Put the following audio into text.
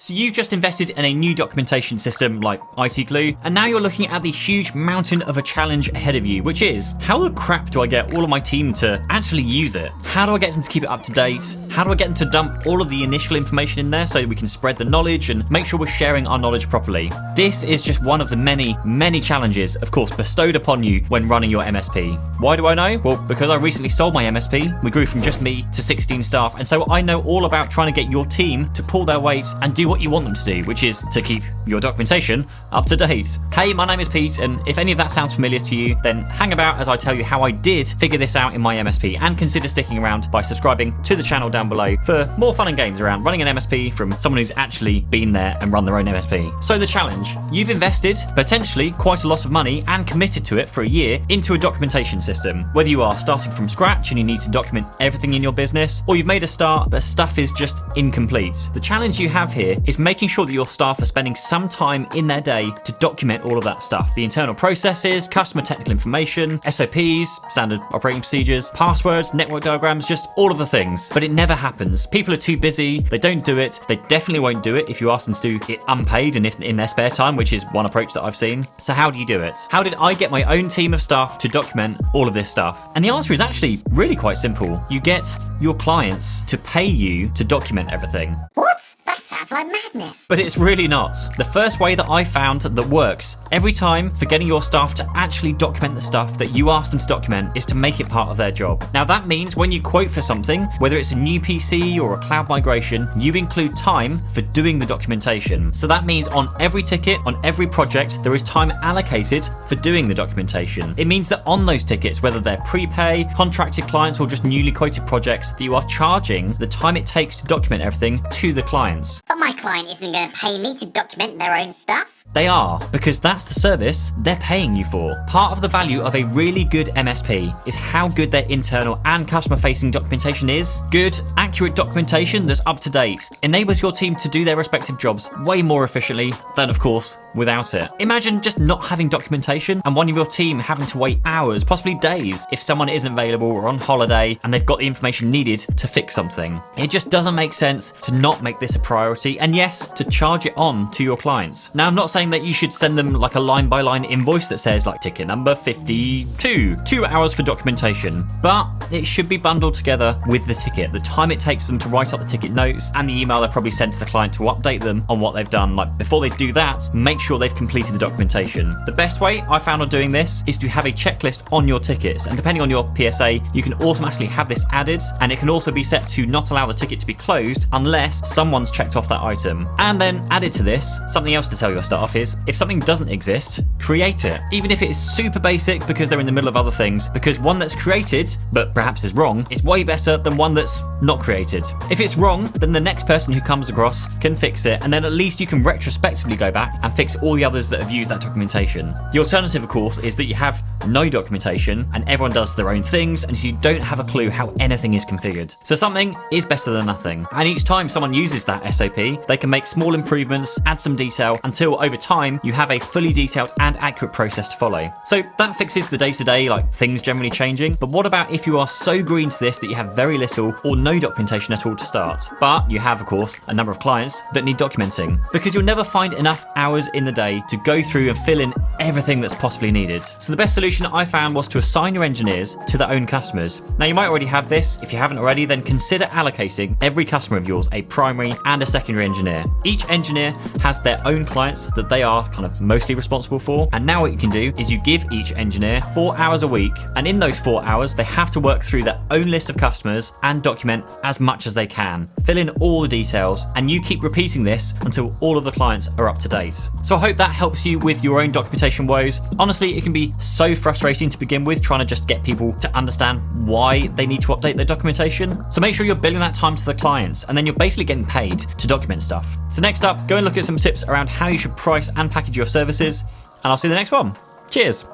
So you've just invested in a new documentation system like IT Glue, and now you're looking at the huge mountain of a challenge ahead of you, which is, how the crap do I get all of my team to actually use it? How do I get them to keep it up to date? How do I get them to dump all of the initial information in there so that we can spread the knowledge and make sure we're sharing our knowledge properly? This is just one of the many challenges, of course, bestowed upon you when running your MSP. Why do I know? Well, because I recently sold my MSP. We grew from just me to 16 staff, and so I know all about trying to get your team to pull their weight and do what you want them to do, which is to keep your documentation up to date. Hey, my name is Pete, and if any of that sounds familiar to you, then hang about as I tell you how I did figure this out in my MSP, and consider sticking around by subscribing to the channel down below for more fun and games around running an MSP from someone who's actually been there and run their own MSP. So the challenge: you've invested potentially quite a lot of money and committed to it for a year into a documentation system. Whether you are starting from scratch and you need to document everything in your business, or you've made a start but stuff is just incomplete. The challenge you have here is making sure that your staff are spending some time in their day to document all of that stuff. The internal processes, customer technical information, SOPs, standard operating procedures, passwords, network diagrams, just all of the things. But it never happens. People are too busy, they don't do it, they definitely won't do it if you ask them to do it unpaid and if in their spare time, which is one approach that I've seen. So how do you do it? How did I get my own team of staff to document all of this stuff? And the answer is actually really quite simple. You get your clients to pay you to document everything. What? That sounds like madness. But it's really not. The first way that I found that works every time for getting your staff to actually document the stuff that you ask them to document is to make it part of their job. Now that means when you quote for something, whether it's a new PC or a cloud migration, you include time for doing the documentation. So that means on every ticket, on every project, there is time allocated for doing the documentation. It means that on those tickets, whether they're prepay, contracted clients, or just newly quoted projects, that you are charging the time it takes to document everything to the clients. But my client isn't going to pay me to document their own stuff. They are, because that's the service they're paying you for. Part of the value of a really good MSP is how good their internal and customer-facing documentation is. Good, accurate documentation that's up to date enables your team to do their respective jobs way more efficiently than, of course, without it. Imagine just not having documentation and one of your team having to wait hours, possibly days, if someone isn't available or on holiday and they've got the information needed to fix something. It just doesn't make sense to not make this a priority, and yes, to charge it on to your clients. Now, I'm not saying that you should send them like a line-by-line invoice that says like ticket number 52, 2 hours for documentation, but it should be bundled together with the ticket, the time it takes for them to write up the ticket notes, and the email they probably send to the client to update them on what they've done. Like, before they do that, make sure they've completed the documentation. The best way I found on doing this is to have a checklist on your tickets, and depending on your PSA, you can automatically have this added, and it can also be set to not allow the ticket to be closed unless someone's checked off that item. And then added to this, something else to tell your staff is, if something doesn't exist, create it. Even if it is super basic because they're in the middle of other things, because one that's created, but perhaps is wrong, is way better than one that's not created. If it's wrong, then the next person who comes across can fix it, and then at least you can retrospectively go back and fix all the others that have used that documentation. The alternative, of course, is that you have no documentation and everyone does their own things, and so you don't have a clue how anything is configured. So something is better than nothing. And each time someone uses that SOP, they can make small improvements, add some detail, until over time you have a fully detailed and accurate process to follow. So that fixes the day-to-day, like things generally changing. But what about if you are so green to this that you have very little or no documentation at all to start? But you have, of course, a number of clients that need documenting, because you'll never find enough hours in the day to go through and fill in everything that's possibly needed. So the best solution I found was to assign your engineers to their own customers. Now, you might already have this. If you haven't already, then consider allocating every customer of yours a primary and a secondary engineer. Each engineer has their own clients that they are kind of mostly responsible for. And now what you can do is you give each engineer 4 hours a week, and in those 4 hours, they have to work through their own list of customers and document as much as they can. Fill in all the details, and you keep repeating this until all of the clients are up to date. So I hope that helps you with your own documentation woes. Honestly, it can be so frustrating to begin with, trying to just get people to understand why they need to update their documentation. So make sure you're billing that time to the clients, and then you're basically getting paid to document stuff. So next up, go and look at some tips around how you should price and package your services, and I'll see you in the next one. Cheers.